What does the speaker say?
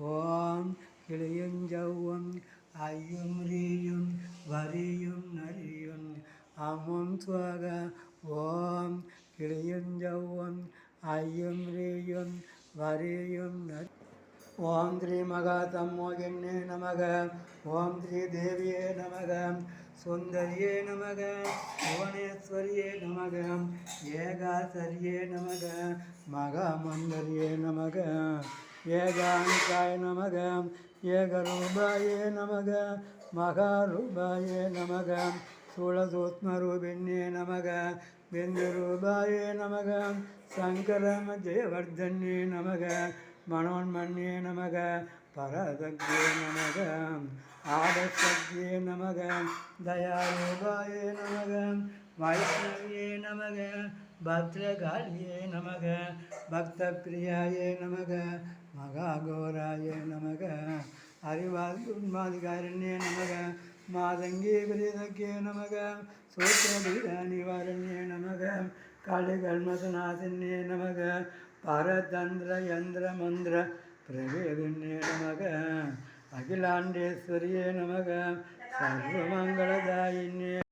ஓம் கிளியுஞ்சவ்வும் ஐயும் ரீயும் வரியும் நரியும் அமும் சுவக ஓம் கிளியுஞ்சவ்வும் ஐயும் ரீயும் வரியும் நரி ஓம் ஸ்ரீ மகாதம்மோகினே நமக ஓம் ஸ்ரீ தேவியே நமக சுந்தரியே நமக புவனேஸ்வரியே நமக ஏகாசரியே நமக மகாமந்தரியே நமக ஏகானிகாய நமக ஏகரூபாயே நமக மகாரூபாயே நமக சூலசூத்மரூபிண்யே நமக பிந்துரூபாயே நமக சங்கரம ஜெயவர்தன்யே நமக மனோன்மன்யே நமக பரதக்யே நமக ஆதசக்யே நமக தயாரூபாயே நமக வைஷ்ணவ்யே நமக பத்ரகாளியே நமக பக்தப்பிரியாயே நமக மகாகோராயே நமக அறிவாத்மாதிகாரண்யே நமக மாதங்கே பிரீதக்கே நமக சூத்திரபீடாநிவாரண்யே நமக காளிகல்மசநாசின்யே நமக பரதந்திர யந்திர மந்திர பிரவேதின்யே நமக அகிலாண்டேஸ்வரியே நமக சர்வமங்களதாயின்யே